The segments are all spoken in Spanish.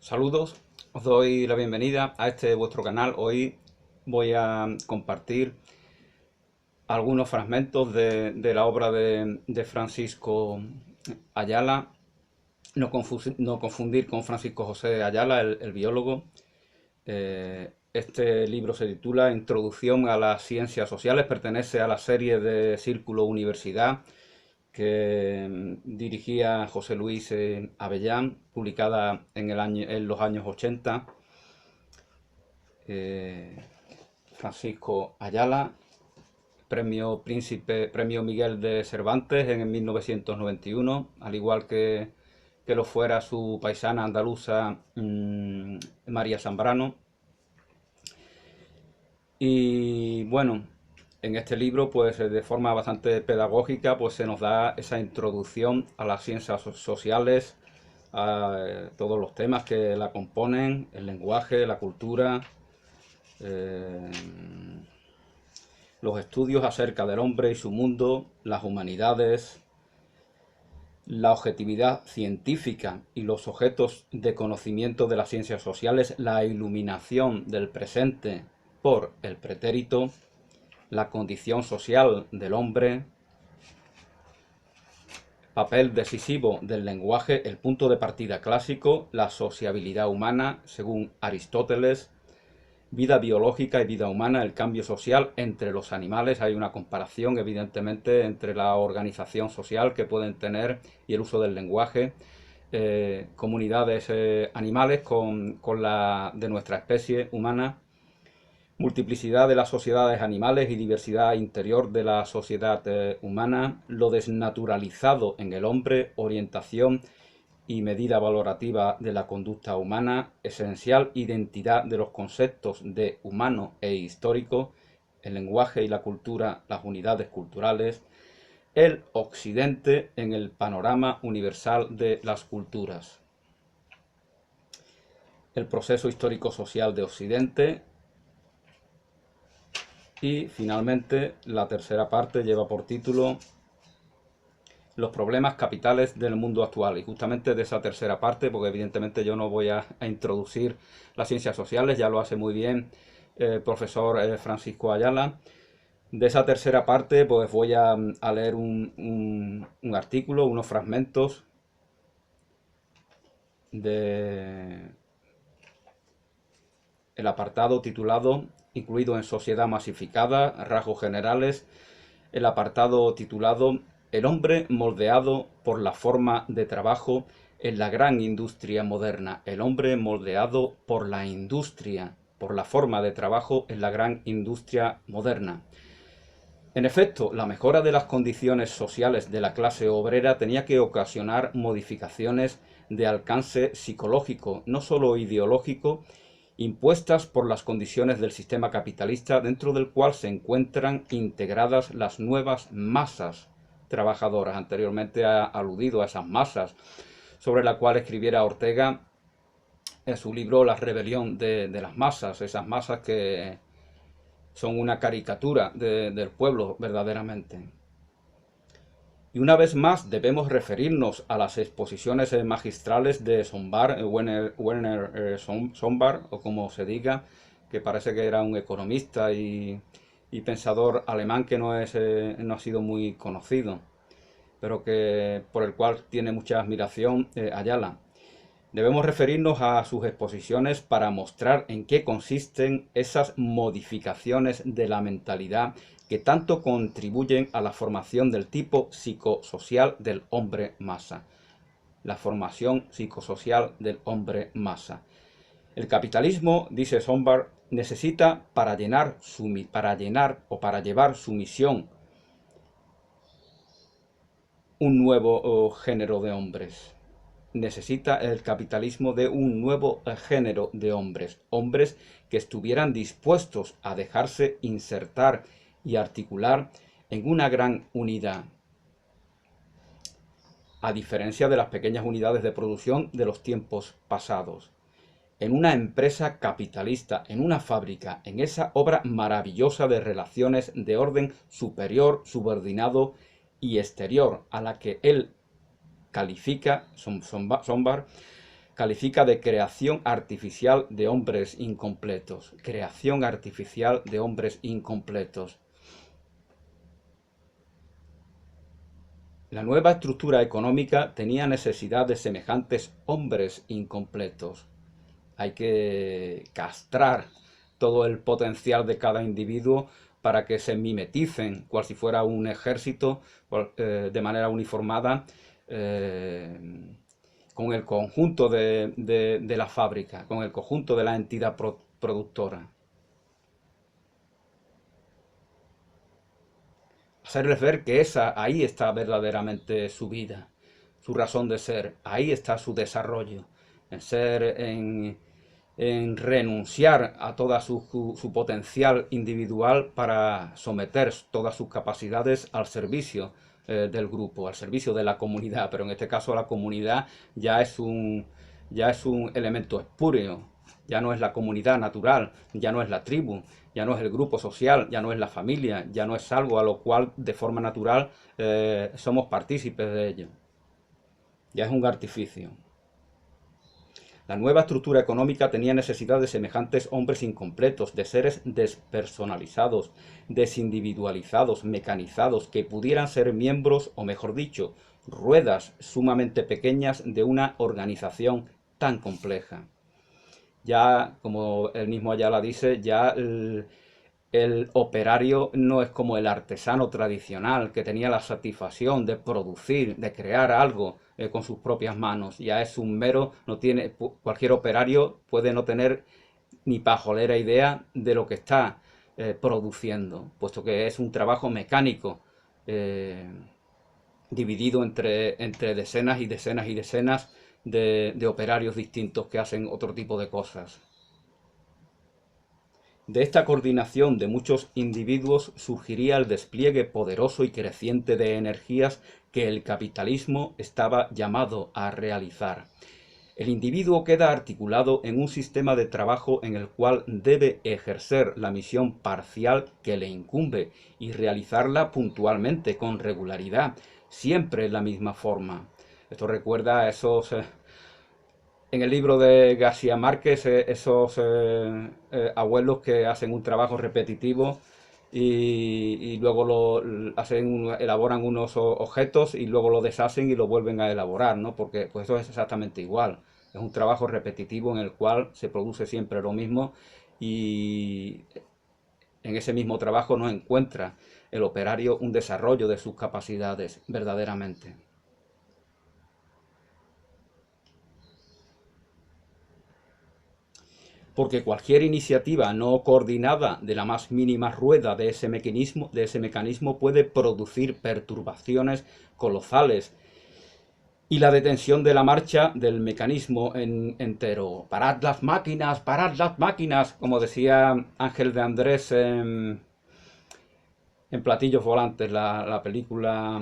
Saludos, os doy la bienvenida a este vuestro canal. Hoy voy a compartir algunos fragmentos de la obra de Francisco Ayala. No confundir con Francisco José Ayala, el biólogo. Este libro se titula Introducción a las Ciencias Sociales, pertenece a la serie de Círculo Universidad que dirigía José Luis Avellán, publicada en los años 80. Francisco Ayala, premio Miguel de Cervantes en 1991, al igual que lo fuera su paisana andaluza María Zambrano. Y bueno, en este libro, pues de forma bastante pedagógica, pues se nos da esa introducción a las ciencias sociales, a todos los temas que la componen, el lenguaje, la cultura, eh, los estudios acerca del hombre y su mundo, las humanidades, la objetividad científica y los objetos de conocimiento de las ciencias sociales, la iluminación del presente por el pretérito, la condición social del hombre, papel decisivo del lenguaje, el punto de partida clásico, la sociabilidad humana, según Aristóteles, vida biológica y vida humana, el cambio social entre los animales. Hay una comparación, evidentemente, entre la organización social que pueden tener y el uso del lenguaje, comunidades animales con la de nuestra especie humana, multiplicidad de las sociedades animales y diversidad interior de la sociedad humana, lo desnaturalizado en el hombre, orientación y medida valorativa de la conducta humana, esencial identidad de los conceptos de humano e histórico, el lenguaje y la cultura, las unidades culturales, el occidente en el panorama universal de las culturas, el proceso histórico-social de Occidente. Y finalmente la tercera parte lleva por título los problemas capitales del mundo actual. Y justamente de esa tercera parte, porque evidentemente yo no voy a introducir las ciencias sociales, ya lo hace muy bien el profesor Francisco Ayala. De esa tercera parte pues voy a leer un artículo, unos fragmentos de el apartado titulado Incluido en Sociedad Masificada, rasgos generales, el apartado titulado El hombre moldeado por la forma de trabajo en la gran industria moderna. El hombre moldeado por la industria, por la forma de trabajo en la gran industria moderna. En efecto, la mejora de las condiciones sociales de la clase obrera tenía que ocasionar modificaciones de alcance psicológico, no solo ideológico, impuestas por las condiciones del sistema capitalista dentro del cual se encuentran integradas las nuevas masas trabajadoras. Anteriormente ha aludido a esas masas sobre la cual escribiera Ortega en su libro La rebelión de las masas, esas masas que son una caricatura del pueblo verdaderamente. Y una vez más debemos referirnos a las exposiciones magistrales de Werner Sombart, o como se diga, que parece que era un economista y pensador alemán que no ha sido muy conocido, pero que por el cual tiene mucha admiración Ayala. Debemos referirnos a sus exposiciones para mostrar en qué consisten esas modificaciones de la mentalidad que tanto contribuyen a la formación del tipo psicosocial del hombre masa. La formación psicosocial del hombre masa. El capitalismo, dice Sombart, necesita para llevar su misión un nuevo género de hombres. Necesita el capitalismo de un nuevo género de hombres, hombres que estuvieran dispuestos a dejarse insertar y articular en una gran unidad, a diferencia de las pequeñas unidades de producción de los tiempos pasados. En una empresa capitalista, en una fábrica, en esa obra maravillosa de relaciones de orden superior, subordinado y exterior, a la que él califica Sombart califica de creación artificial de hombres incompletos. Creación artificial de hombres incompletos. La nueva estructura económica tenía necesidad de semejantes hombres incompletos. Hay que castrar todo el potencial de cada individuo para que se mimeticen, cual si fuera un ejército, de manera uniformada, con el conjunto de la fábrica, con el conjunto de la entidad productora. Hacerles ver que ahí está verdaderamente su vida, su razón de ser, ahí está su desarrollo, en renunciar a toda su potencial individual para someter todas sus capacidades al servicio del grupo, al servicio de la comunidad, pero en este caso la comunidad ya es un elemento espúreo, ya no es la comunidad natural, ya no es la tribu, ya no es el grupo social, ya no es la familia, ya no es algo a lo cual de forma natural somos partícipes de ello. Ya es un artificio. La nueva estructura económica tenía necesidad de semejantes hombres incompletos, de seres despersonalizados, desindividualizados, mecanizados, que pudieran ser miembros, o mejor dicho, ruedas sumamente pequeñas de una organización tan compleja. Ya, como él mismo Ayala dice, ya el operario no es como el artesano tradicional que tenía la satisfacción de producir, de crear algo con sus propias manos. Ya es un mero, no tiene, cualquier operario puede no tener ni pajolera idea de lo que está produciendo, puesto que es un trabajo mecánico dividido entre decenas y decenas y decenas de operarios distintos que hacen otro tipo de cosas. De esta coordinación de muchos individuos surgiría el despliegue poderoso y creciente de energías que el capitalismo estaba llamado a realizar. El individuo queda articulado en un sistema de trabajo en el cual debe ejercer la misión parcial que le incumbe y realizarla puntualmente, con regularidad, siempre en la misma forma. Esto recuerda a esos... en el libro de García Márquez, esos abuelos que hacen un trabajo repetitivo y luego elaboran unos objetos y luego lo deshacen y lo vuelven a elaborar, ¿no? Porque pues eso es exactamente igual. Es un trabajo repetitivo en el cual se produce siempre lo mismo y en ese mismo trabajo no encuentra el operario un desarrollo de sus capacidades verdaderamente. Porque cualquier iniciativa no coordinada de la más mínima rueda de ese mecanismo puede producir perturbaciones colosales y la detención de la marcha del mecanismo entero. ¡Parad las máquinas! ¡Parad las máquinas! Como decía Ángel de Andrés en Platillos Volantes, la película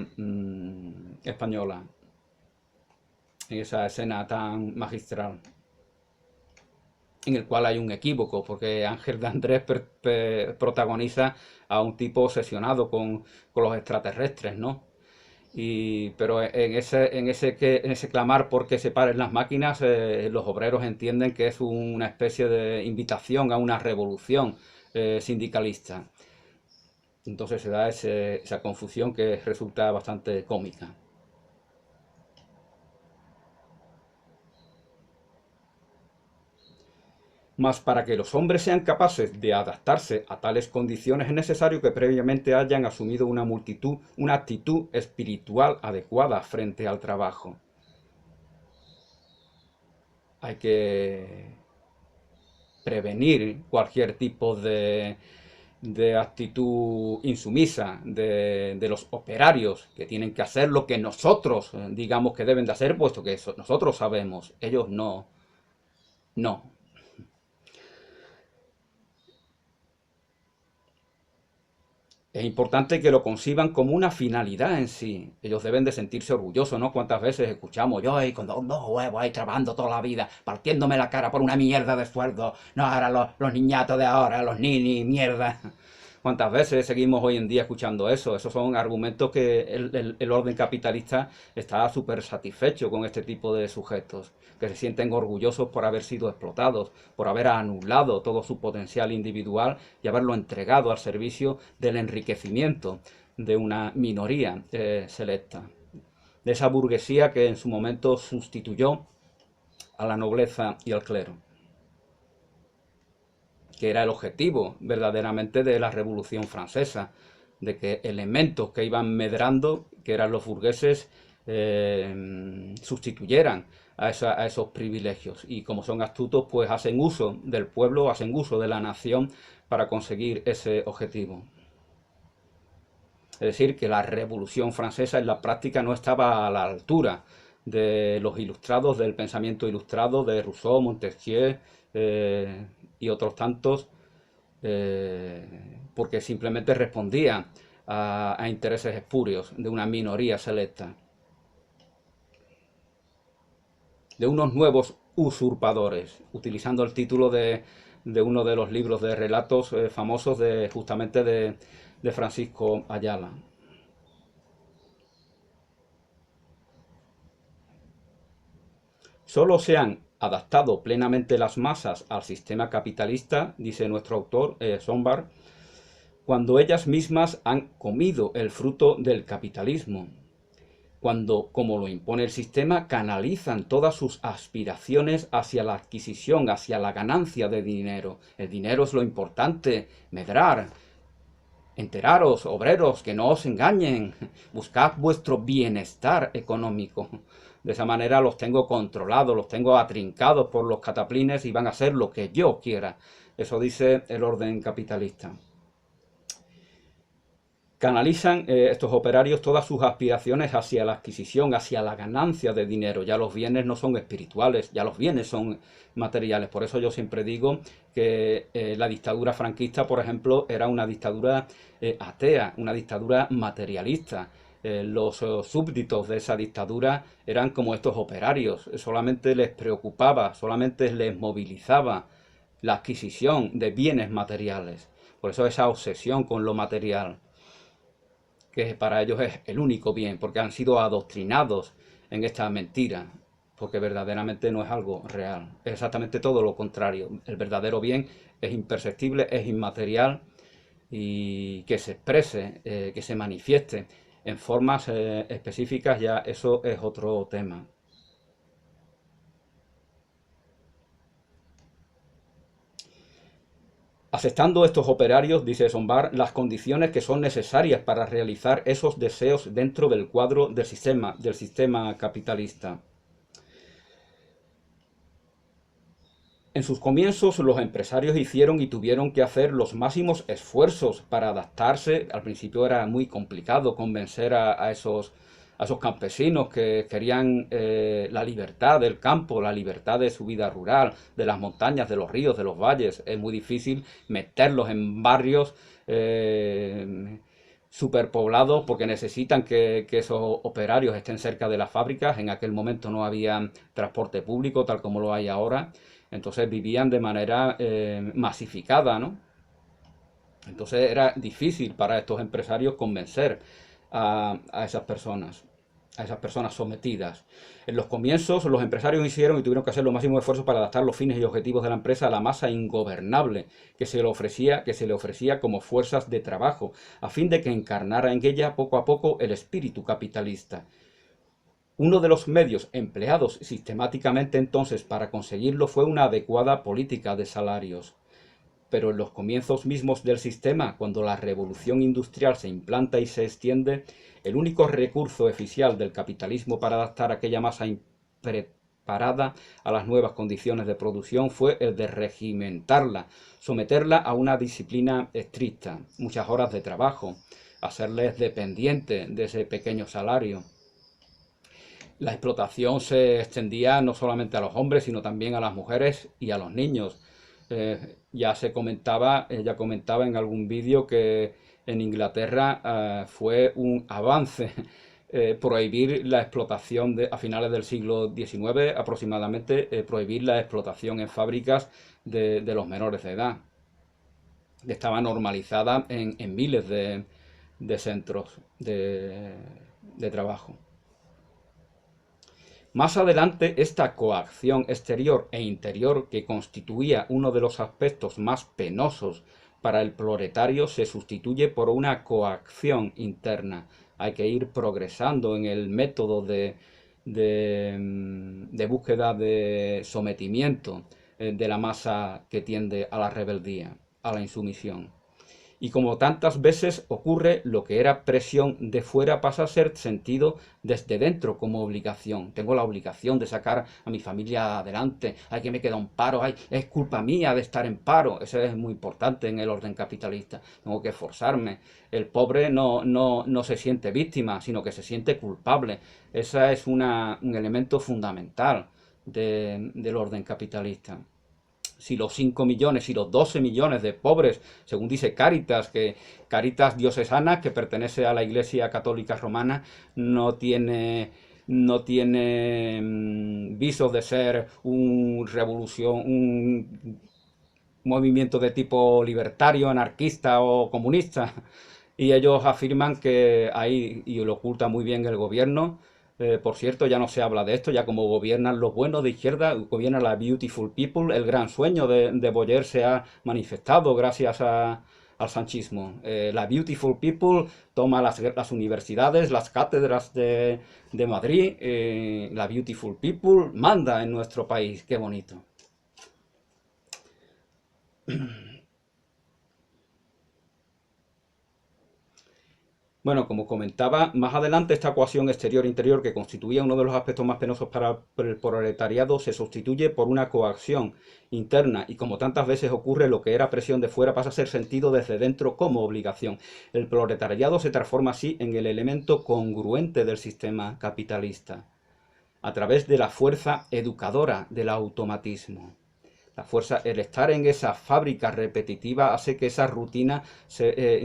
española, en esa escena tan magistral, en el cual hay un equívoco, porque Ángel de Andrés protagoniza a un tipo obsesionado con los extraterrestres, ¿no? Pero en ese clamar por que se paren las máquinas, los obreros entienden que es una especie de invitación a una revolución sindicalista. Entonces se da esa confusión que resulta bastante cómica. Mas para que los hombres sean capaces de adaptarse a tales condiciones es necesario que previamente hayan asumido una actitud espiritual adecuada frente al trabajo. Hay que prevenir cualquier tipo de actitud insumisa de los operarios, que tienen que hacer lo que nosotros digamos que deben de hacer, puesto que nosotros sabemos, ellos no. Es importante que lo conciban como una finalidad en sí. Ellos deben de sentirse orgullosos, ¿no? ¿Cuántas veces escuchamos yo ahí con 2 huevos ahí trabajando toda la vida, partiéndome la cara por una mierda de sueldo? No, ahora los niñatos de ahora, los ninis, mierda. ¿Cuántas veces seguimos hoy en día escuchando eso? Esos son argumentos que el orden capitalista está súper satisfecho con este tipo de sujetos. que se sienten orgullosos por haber sido explotados, por haber anulado todo su potencial individual y haberlo entregado al servicio del enriquecimiento de una minoría selecta, de esa burguesía que en su momento sustituyó a la nobleza y al clero, que era el objetivo verdaderamente de la Revolución Francesa, de que elementos que iban medrando, que eran los burgueses, sustituyeran a esos privilegios, y como son astutos, pues hacen uso del pueblo, hacen uso de la nación para conseguir ese objetivo. Es decir, que la Revolución Francesa en la práctica no estaba a la altura de los ilustrados, del pensamiento ilustrado de Rousseau, Montesquieu y otros tantos, porque simplemente respondía a intereses espurios de una minoría selecta, de unos nuevos usurpadores, utilizando el título de uno de los libros de relatos famosos justamente de Francisco Ayala. Solo se han adaptado plenamente las masas al sistema capitalista, dice nuestro autor, Sombart, cuando ellas mismas han comido el fruto del capitalismo, cuando, como lo impone el sistema, canalizan todas sus aspiraciones hacia la adquisición, hacia la ganancia de dinero. El dinero es lo importante, medrar. Enteraros, obreros, que no os engañen, buscad vuestro bienestar económico. De esa manera los tengo controlados, los tengo atrincados por los cataplines y van a hacer lo que yo quiera. Eso dice el orden capitalista. Canalizan estos operarios todas sus aspiraciones hacia la adquisición, hacia la ganancia de dinero. Ya los bienes no son espirituales, ya los bienes son materiales. Por eso yo siempre digo que la dictadura franquista, por ejemplo, era una dictadura atea, una dictadura materialista. Los súbditos de esa dictadura eran como estos operarios. Solamente les preocupaba, solamente les movilizaba la adquisición de bienes materiales. Por eso esa obsesión con lo material, que para ellos es el único bien, porque han sido adoctrinados en esta mentira, porque verdaderamente no es algo real. Es exactamente todo lo contrario. El verdadero bien es imperceptible, es inmaterial, y que se exprese, que se manifieste en formas específicas, ya eso es otro tema. Aceptando estos operarios, dice Sombart, las condiciones que son necesarias para realizar esos deseos dentro del cuadro del sistema capitalista. En sus comienzos, los empresarios hicieron y tuvieron que hacer los máximos esfuerzos para adaptarse. Al principio era muy complicado convencer a esos campesinos que querían la libertad del campo, la libertad de su vida rural, de las montañas, de los ríos, de los valles. Es muy difícil meterlos en barrios superpoblados, porque necesitan que esos operarios estén cerca de las fábricas. En aquel momento no había transporte público tal como lo hay ahora. Entonces vivían de manera masificada, ¿no? Entonces era difícil para estos empresarios convencer a esas personas sometidas. En los comienzos, los empresarios hicieron y tuvieron que hacer los máximos esfuerzos para adaptar los fines y objetivos de la empresa a la masa ingobernable que se le ofrecía como fuerzas de trabajo, a fin de que encarnara en ella poco a poco el espíritu capitalista. Uno de los medios empleados sistemáticamente entonces para conseguirlo fue una adecuada política de salarios. Pero en los comienzos mismos del sistema, cuando la revolución industrial se implanta y se extiende, el único recurso oficial del capitalismo para adaptar aquella masa preparada a las nuevas condiciones de producción fue el de regimentarla, someterla a una disciplina estricta, muchas horas de trabajo, hacerles dependientes de ese pequeño salario. La explotación se extendía no solamente a los hombres, sino también a las mujeres y a los niños. Ya comentaba en algún vídeo que en Inglaterra fue un avance prohibir la explotación a finales del siglo XIX aproximadamente, prohibir la explotación en fábricas de los menores de edad. Estaba normalizada en miles de centros de trabajo. Más adelante, esta coacción exterior e interior, que constituía uno de los aspectos más penosos para el proletario, se sustituye por una coacción interna. Hay que ir progresando en el método de búsqueda de sometimiento de la masa que tiende a la rebeldía, a la insumisión. Y como tantas veces ocurre, lo que era presión de fuera pasa a ser sentido desde dentro como obligación. Tengo la obligación de sacar a mi familia adelante. Ay, que me queda un paro. Ay, es culpa mía de estar en paro. Eso es muy importante en el orden capitalista. Tengo que esforzarme. El pobre no se siente víctima, sino que se siente culpable. Ese es un elemento fundamental del orden capitalista. Si los 5 millones, si los 12 millones de pobres, según dice Cáritas, que Cáritas Diocesana, que pertenece a la Iglesia Católica Romana, no tiene visos de ser un revolución, un movimiento de tipo libertario, anarquista o comunista. Y ellos afirman que ahí, y lo oculta muy bien el gobierno, por cierto, ya no se habla de esto, ya como gobiernan los buenos de izquierda, gobierna la Beautiful People, el gran sueño de Boyer se ha manifestado gracias al sanchismo. La Beautiful People toma las universidades, las cátedras de Madrid, la Beautiful People manda en nuestro país, qué bonito. Bueno, como comentaba, más adelante esta coacción exterior-interior, que constituía uno de los aspectos más penosos para el proletariado, se sustituye por una coacción interna y, como tantas veces ocurre, lo que era presión de fuera pasa a ser sentido desde dentro como obligación. El proletariado se transforma así en el elemento congruente del sistema capitalista, a través de la fuerza educadora del automatismo. La fuerza, el estar en esa fábrica repetitiva hace que esa rutina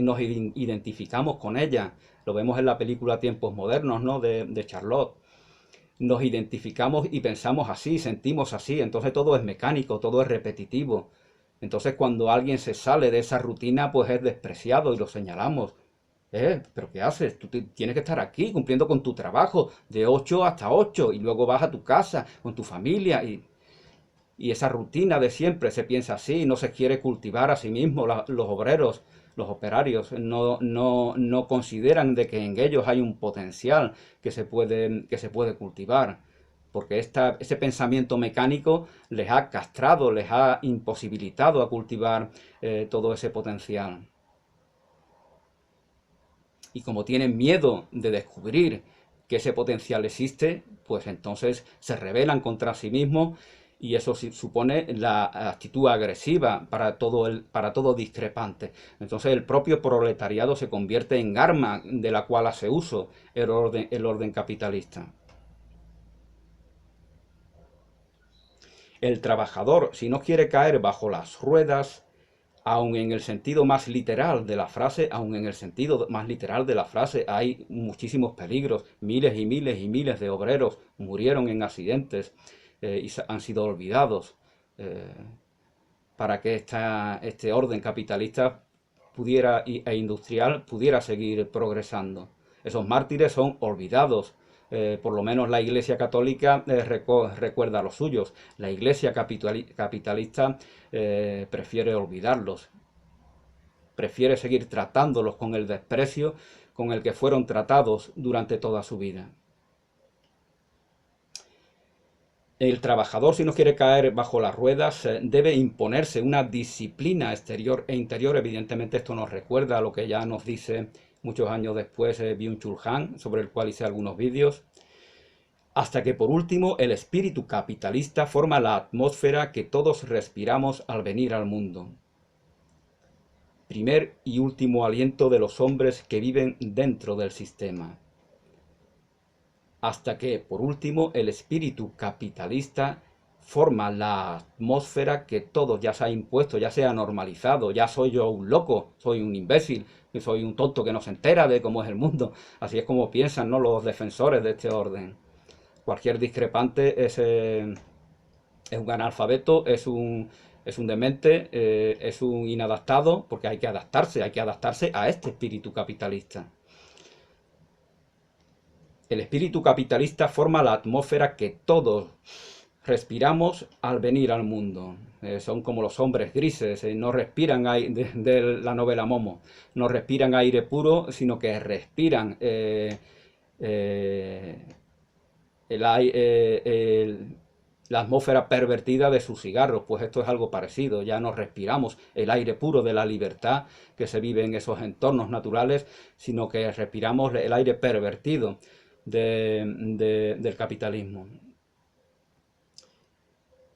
nos identificamos con ella. Lo vemos en la película Tiempos Modernos, ¿no? de Charlotte. Nos identificamos y pensamos así, sentimos así. Entonces todo es mecánico, todo es repetitivo. Entonces cuando alguien se sale de esa rutina, pues es despreciado y lo señalamos. ¿Pero qué haces? Tú tienes que estar aquí cumpliendo con tu trabajo de 8 hasta 8 y luego vas a tu casa con tu familia y esa rutina de siempre se piensa así, no se quiere cultivar a sí mismo. Los obreros, los operarios, no consideran de que en ellos hay un potencial que se puede cultivar, porque ese pensamiento mecánico les ha castrado, les ha imposibilitado a cultivar todo ese potencial. Y como tienen miedo de descubrir que ese potencial existe, pues entonces se rebelan contra sí mismos y eso supone la actitud agresiva para todo discrepante. Entonces el propio proletariado se convierte en arma de la cual hace uso el orden capitalista. El trabajador, si no quiere caer bajo las ruedas, aun en el sentido más literal de la frase, hay muchísimos peligros. Miles y miles y miles de obreros murieron en accidentes y han sido olvidados para que este orden capitalista e industrial pudiera seguir progresando. Esos mártires son olvidados. Por lo menos la Iglesia Católica recuerda a los suyos. La Iglesia capitalista prefiere olvidarlos. Prefiere seguir tratándolos con el desprecio con el que fueron tratados durante toda su vida. El trabajador, si no quiere caer bajo las ruedas, debe imponerse una disciplina exterior e interior. Evidentemente esto nos recuerda a lo que ya nos dice muchos años después Byung-Chul Han, sobre el cual hice algunos vídeos, hasta que por último el espíritu capitalista forma la atmósfera que todos respiramos al venir al mundo. Primer y último aliento de los hombres que viven dentro del sistema. Hasta que, por último, el espíritu capitalista forma la atmósfera que todo ya se ha impuesto, ya se ha normalizado. Ya soy yo un loco, soy un imbécil, soy un tonto que no se entera de cómo es el mundo. Así es como piensan, ¿no?, los defensores de este orden. Cualquier discrepante es un analfabeto, es un demente, es un inadaptado, porque hay que adaptarse a este espíritu capitalista. El espíritu capitalista forma la atmósfera que todos respiramos al venir al mundo. Son como los hombres grises, no respiran aire de la novela Momo, no respiran aire puro, sino que respiran el, la atmósfera pervertida de sus cigarros. Pues esto es algo parecido, ya no respiramos el aire puro de la libertad que se vive en esos entornos naturales, sino que respiramos el aire pervertido del capitalismo.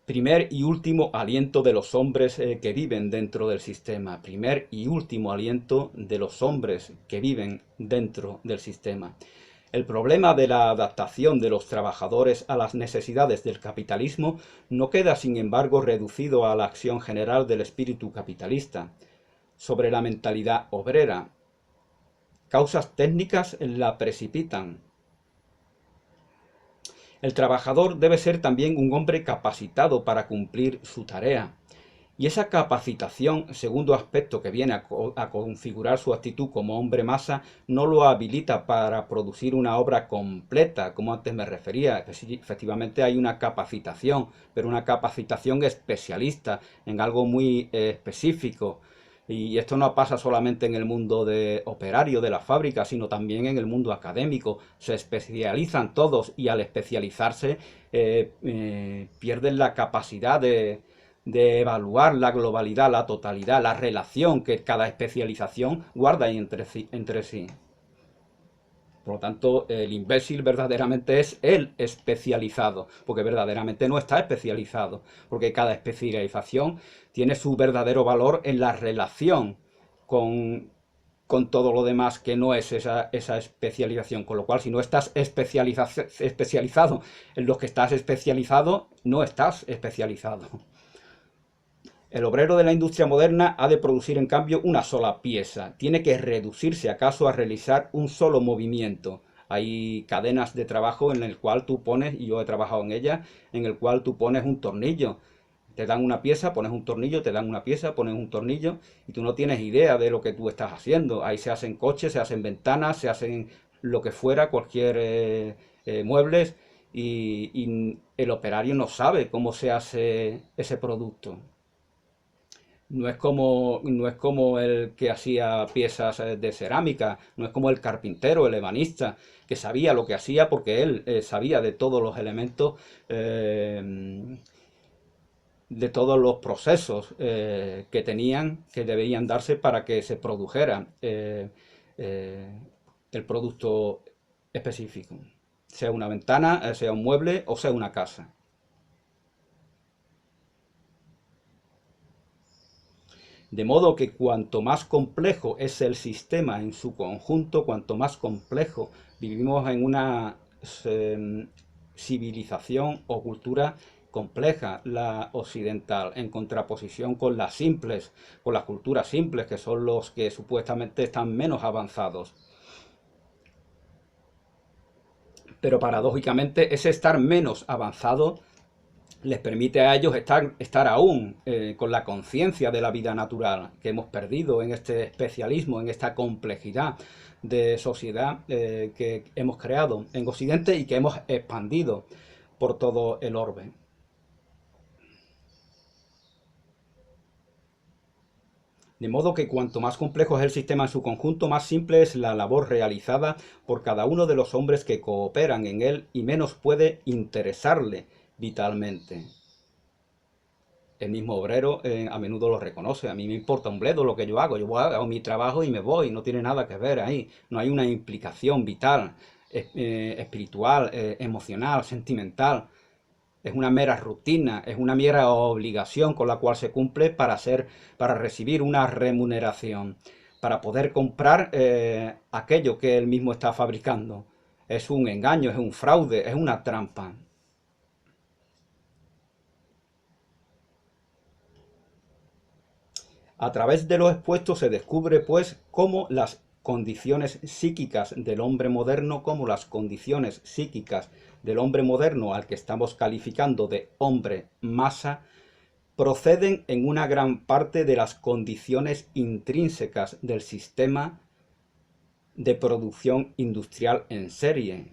Primer y último aliento de los hombres que viven dentro del sistema. Primer y último aliento de los hombres que viven dentro del sistema. El problema de la adaptación de los trabajadores a las necesidades del capitalismo no queda, sin embargo, reducido a la acción general del espíritu capitalista sobre la mentalidad obrera. Causas técnicas la precipitan. El trabajador debe ser también un hombre capacitado para cumplir su tarea. Y esa capacitación, segundo aspecto que viene a configurar su actitud como hombre masa, no lo habilita para producir una obra completa, como antes me refería. Efectivamente hay una capacitación, pero una capacitación especialista en algo muy específico. Y esto no pasa solamente en el mundo de operario de la fábrica, sino también en el mundo académico. Se especializan todos y al especializarse pierden la capacidad de evaluar la globalidad, la totalidad, la relación que cada especialización guarda entre sí. Por lo tanto, el imbécil verdaderamente es el especializado, porque verdaderamente no está especializado, porque cada especialización tiene su verdadero valor en la relación con todo lo demás que no es esa especialización. Con lo cual, si no estás especializado en lo que estás especializado, no estás especializado. El obrero de la industria moderna ha de producir en cambio una sola pieza. Tiene que reducirse acaso a realizar un solo movimiento. Hay cadenas de trabajo en el cual tú pones, y yo he trabajado en ellas, en el cual tú pones un tornillo. Te dan una pieza, pones un tornillo, te dan una pieza, pones un tornillo, y tú no tienes idea de lo que tú estás haciendo. Ahí se hacen coches, se hacen ventanas, se hacen lo que fuera, cualquier muebles, y el operario no sabe cómo se hace ese producto. No es como el que hacía piezas de cerámica, no es como el carpintero, el ebanista, que sabía lo que hacía porque él sabía de todos los elementos, de todos los procesos que debían darse para que se produjera el producto específico, sea una ventana, sea un mueble o sea una casa. De modo que cuanto más complejo es el sistema en su conjunto, cuanto más complejo vivimos en una civilización o cultura compleja, la occidental, en contraposición con las simples, con las culturas simples, que son los que supuestamente están menos avanzados. Pero paradójicamente ese estar menos avanzado les permite a ellos estar aún con la conciencia de la vida natural que hemos perdido en este especialismo, en esta complejidad de sociedad que hemos creado en Occidente y que hemos expandido por todo el orbe. De modo que cuanto más complejo es el sistema en su conjunto, más simple es la labor realizada por cada uno de los hombres que cooperan en él y menos puede interesarle vitalmente. El mismo obrero a menudo lo reconoce. A mí me importa un bledo lo que yo hago mi trabajo y me voy, no tiene nada que ver ahí. No hay una implicación vital, espiritual, emocional, sentimental. Es una mera rutina, es una mera obligación con la cual se cumple para recibir una remuneración, para poder comprar aquello que él mismo está fabricando. Es un engaño, es un fraude, es una trampa. A través de lo expuesto se descubre, pues, cómo las condiciones psíquicas del hombre moderno, al que estamos calificando de hombre masa, proceden en una gran parte de las condiciones intrínsecas del sistema de producción industrial en serie.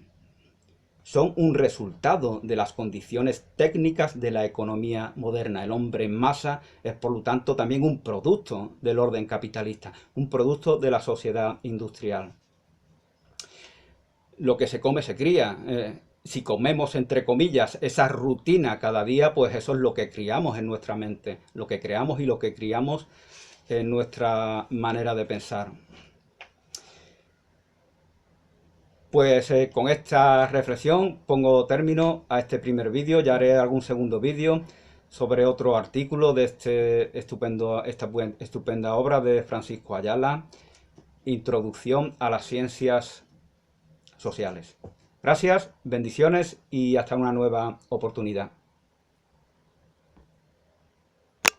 son un resultado de las condiciones técnicas de la economía moderna. El hombre en masa es, por lo tanto, también un producto del orden capitalista, un producto de la sociedad industrial. Lo que se come se cría. Si comemos, entre comillas, esa rutina cada día, pues eso es lo que criamos en nuestra mente, lo que creamos y lo que criamos en nuestra manera de pensar. Pues con esta reflexión pongo término a este primer vídeo. Ya haré algún segundo vídeo sobre otro artículo de esta estupenda obra de Francisco Ayala, Introducción a las Ciencias Sociales. Gracias, bendiciones y hasta una nueva oportunidad.